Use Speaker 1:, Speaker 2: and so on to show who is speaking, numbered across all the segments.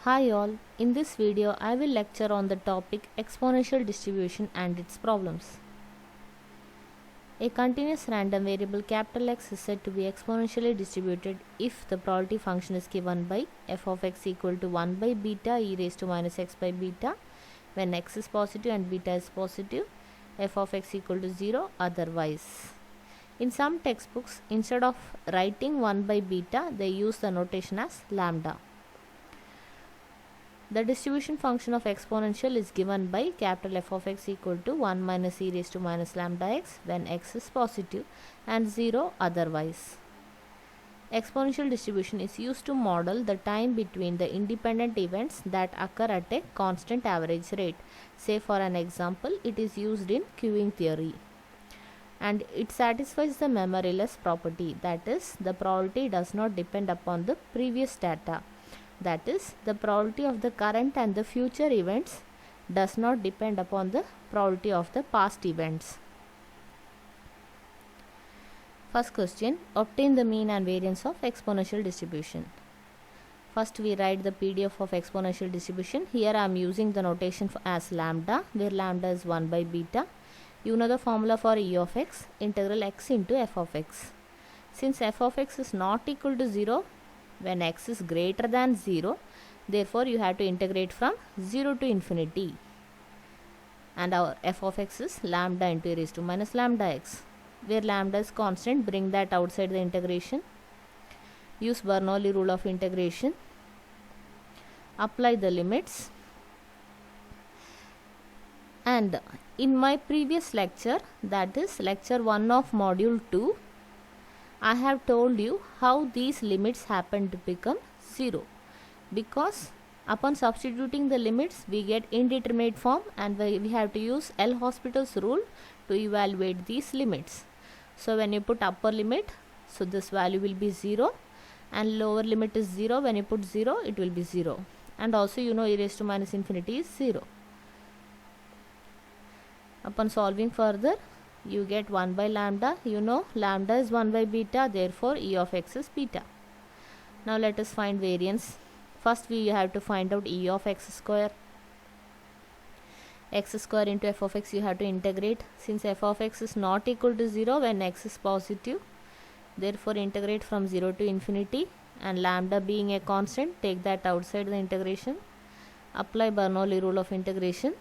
Speaker 1: Hi all, in this video I will lecture on the topic exponential distribution and its problems. A continuous random variable capital X is said to be exponentially distributed if the probability function is given by f of x equal to 1 by beta e raised to minus x by beta when x is positive and beta is positive, f of x equal to 0 otherwise. In some textbooks, instead of writing 1 by beta, they use the notation as lambda. The distribution function of exponential is given by capital F of x equal to 1 minus e raised to minus lambda x when x is positive and 0 otherwise. Exponential distribution is used to model the time between the independent events that occur at a constant average rate. Say for an example, it is used in queuing theory. And it satisfies the memoryless property, that is, the probability does not depend upon the previous data. That is, the probability of the current and the future events does not depend upon the probability of the past events. First question, obtain the mean and variance of exponential distribution. First we write the PDF of exponential distribution. Here I am using the notation as lambda, where lambda is 1 by beta. You know the formula for e of x, integral x into f of x. Since f of x is not equal to 0, when x is greater than 0, therefore you have to integrate from 0 to infinity, and our f of x is lambda into e raised to minus lambda x, where lambda is constant. Bring that outside the integration, use Bernoulli rule of integration, apply the limits. And in my previous lecture, that is lecture 1 of module 2, I have told you how these limits happen to become 0, because upon substituting the limits we get indeterminate form, and we have to use L'Hospital's rule to evaluate these limits. So when you put upper limit, so this value will be 0, and lower limit is 0. When you put 0, it will be 0, and also you know e raised to minus infinity is 0. Upon solving further, you get 1 by lambda. You know lambda is 1 by beta, therefore e of x is beta. Now let us find variance. First we have to find out e of x square. X square into f of x you have to integrate. Since f of x is not equal to 0 when x is positive, therefore integrate from 0 to infinity, and lambda being a constant, take that outside the integration. Apply Bernoulli rule of integration.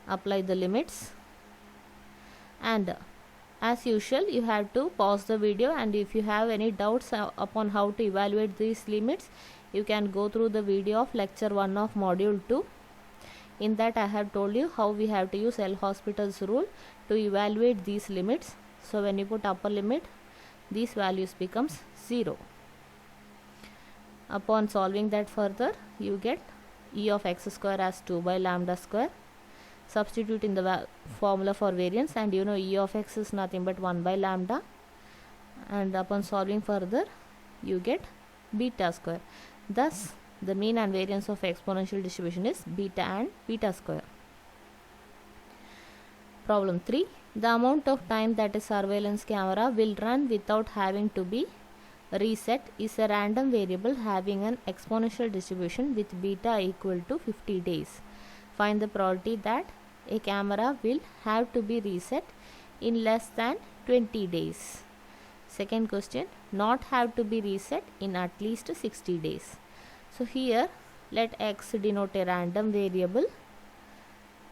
Speaker 1: Apply the limits. And as usual, you have to pause the video, and if you have any doubts upon how to evaluate these limits, you can go through the video of lecture 1 of module 2. In that I have told you how we have to use L'Hospital's rule to evaluate these limits. So when you put upper limit, these values becomes 0. Upon solving that further, you get e of x square as 2 by lambda square. Substitute in the formula for variance, and you know e of x is nothing but 1 by lambda, and upon solving further you get beta square. Thus the mean and variance of exponential distribution is beta and beta square. Problem 3. The amount of time that a surveillance camera will run without having to be reset is a random variable having an exponential distribution with beta equal to 50 days. Find the probability that a camera will have to be reset in less than 20 days. Second question, not have to be reset in at least 60 days. So here let x denote a random variable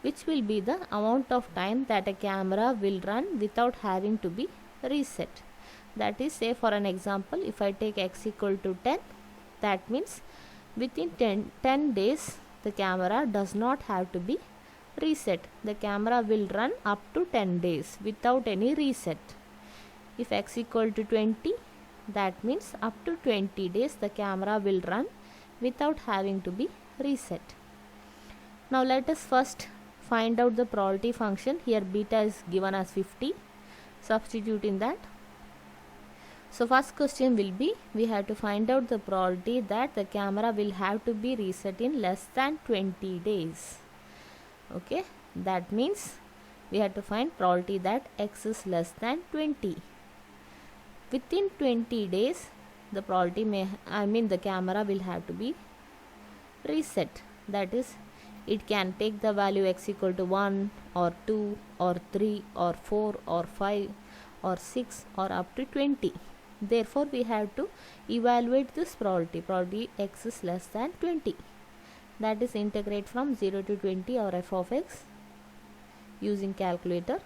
Speaker 1: which will be the amount of time that a camera will run without having to be reset. That is, say for an example, if I take x equal to 10, that means within 10 days the camera does not have to be reset. The camera will run up to 10 days without any reset. If x equal to 20, that means up to 20 days the camera will run without having to be reset. Now let us first find out the probability function. Here beta is given as 50. Substitute in that. So first question will be, we have to find out the probability that the camera will have to be reset in less than 20 days. Okay, that means we have to find probability that x is less than 20. Within 20 days the probability the camera will have to be reset. That is, it can take the value x equal to 1 or 2 or 3 or 4 or 5 or 6 or up to 20. Therefore, we have to evaluate this probability x is less than 20. That is, integrate from 0 to 20 or f of x using calculator.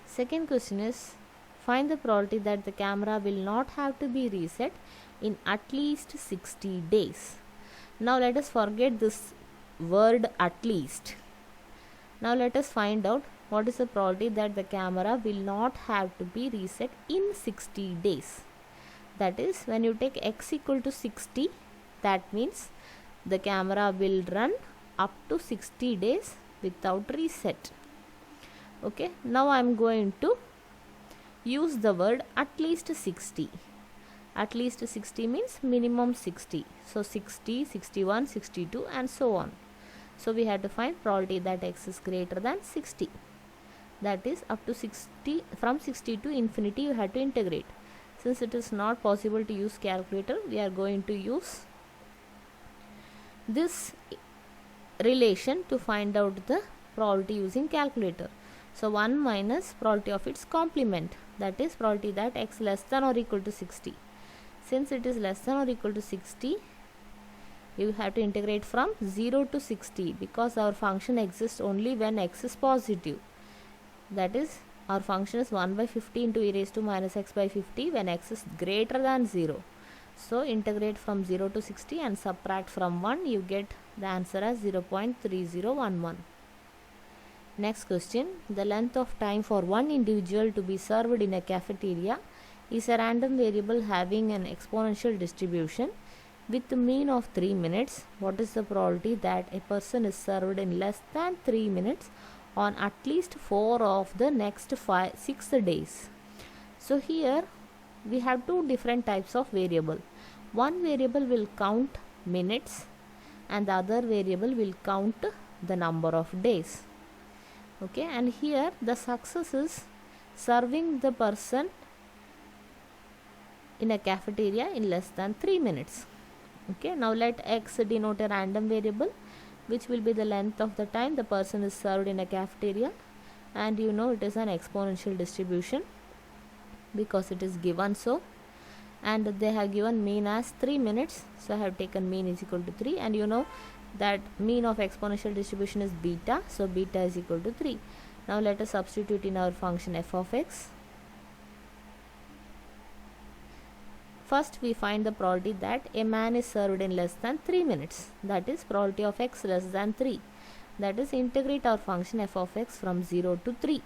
Speaker 1: Second question is, find the probability that the camera will not have to be reset in at least 60 days. Now let us forget this word at least. Now let us find out what is the probability that the camera will not have to be reset in 60 days. That is, when you take x equal to 60, that means the camera will run up to 60 days without reset. Okay, now I am going to use the word at least 60. At least 60 means minimum 60. So 60, 61, 62 and so on. So we have to find probability that x is greater than 60. That is, up to 60, from 60 to infinity you have to integrate. Since it is not possible to use calculator, we are going to use this relation to find out the probability using calculator. So 1 minus probability of its complement, that is probability that x less than or equal to 60. Since it is less than or equal to 60, you have to integrate from 0 to 60 because our function exists only when x is positive. That is, our function is 1 by 50 into e raised to minus x by 50 when x is greater than 0. So integrate from 0 to 60 and subtract from 1, you get the answer as 0.3011. Next question, the length of time for one individual to be served in a cafeteria is a random variable having an exponential distribution with a mean of 3 minutes. What is the probability that a person is served in less than 3 minutes on at least 4 of the next 6 days? So here we have two different types of variable. One variable will count minutes and the other variable will count the number of days. Okay, and here the success is serving the person in a cafeteria in less than 3 minutes. Okay, now let x denote a random variable which will be the length of the time the person is served in a cafeteria, and you know it is an exponential distribution because it is given so, and they have given mean as 3 minutes, so I have taken mean is equal to 3, and you know that mean of exponential distribution is beta, so beta is equal to 3. Now let us substitute in our function f of x. First we find the probability that a man is served in less than 3 minutes, that is probability of x less than 3. That is, integrate our function f of x from 0 to 3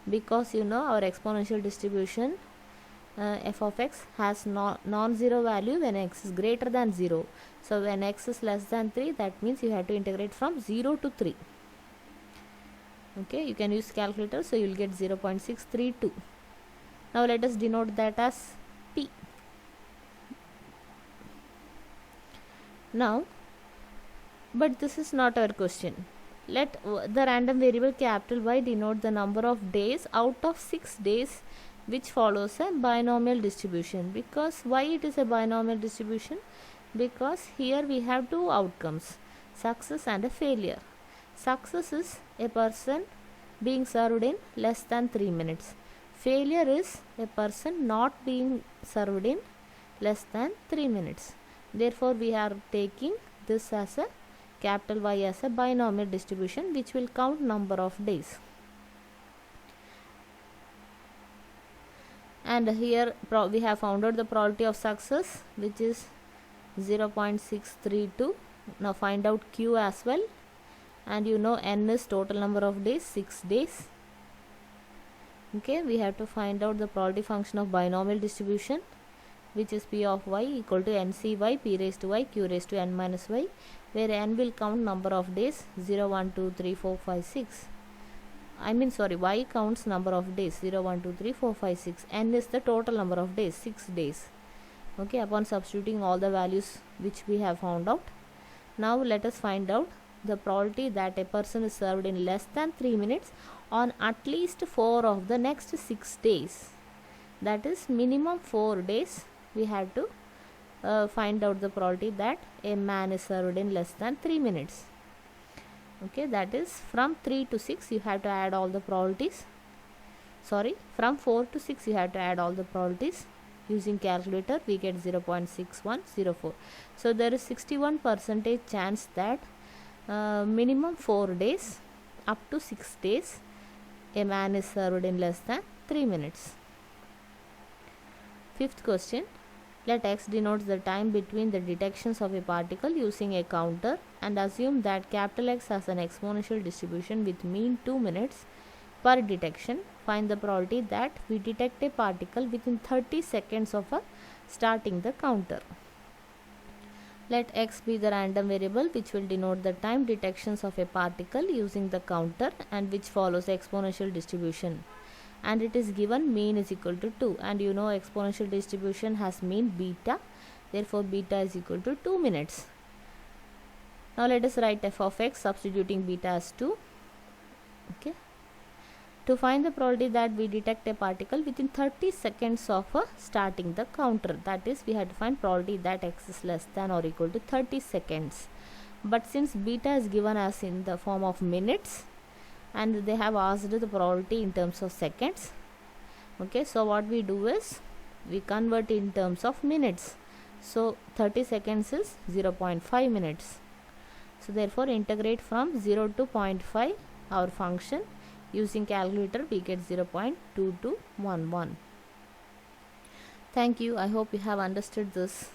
Speaker 1: because you know our exponential distribution f of x has non-zero value when x is greater than 0. So when x is less than 3, that means you have to integrate from 0 to 3. Okay, you can use calculator, so you will get 0.632. Now let us denote that as p. Now, but this is not our question. Let the random variable capital Y denote the number of days out of 6 days which follows a binomial distribution. Because why it is a binomial distribution? Because here we have two outcomes, success and a failure. Success is a person being served in less than 3 minutes. Failure is a person not being served in less than 3 minutes. Therefore, we are taking this as a capital Y as a binomial distribution which will count number of days. And here we have found out the probability of success, which is 0.632. Now find out Q as well, and you know n is total number of days, 6 days. Okay, we have to find out the probability function of binomial distribution, which is p of y equal to ncy p raised to y q raised to n minus y, where n will count number of days 0, 1, 2, 3, 4, 5, 6. Y counts number of days 0, 1, 2, 3, 4, 5, 6. N is the total number of days, 6 days. Okay, upon substituting all the values which we have found out, now let us find out the probability that a person is served in less than 3 minutes on at least 4 of the next 6 days. that is minimum 4 days we have to find out the probability that a man is served in less than 3 minutes. Okay, that is from 3 to 6 you have to add all the probabilities. Sorry, from 4 to 6 you have to add all the probabilities. Using calculator we get 0.6104. So there is 61% chance that minimum 4 days up to 6 days a man is served in less than 3 minutes. Fifth question. Let x denotes the time between the detections of a particle using a counter and assume that capital X has an exponential distribution with mean 2 minutes per detection. Find the probability that we detect a particle within 30 seconds of starting the counter. Let x be the random variable which will denote the time detections of a particle using the counter and which follows the exponential distribution. And it is given mean is equal to 2, and you know exponential distribution has mean beta, therefore beta is equal to 2 minutes. Now let us write f of x substituting beta as 2. Okay. To find the probability that we detect a particle within 30 seconds of starting the counter, that is we have to find probability that x is less than or equal to 30 seconds. But since beta is given as in the form of minutes and they have asked the probability in terms of seconds, okay, so what we do is we convert in terms of minutes. So 30 seconds is 0.5 minutes. So therefore integrate from 0 to 0.5 our function. Using calculator we get 0.2211. Thank you. I hope you have understood this.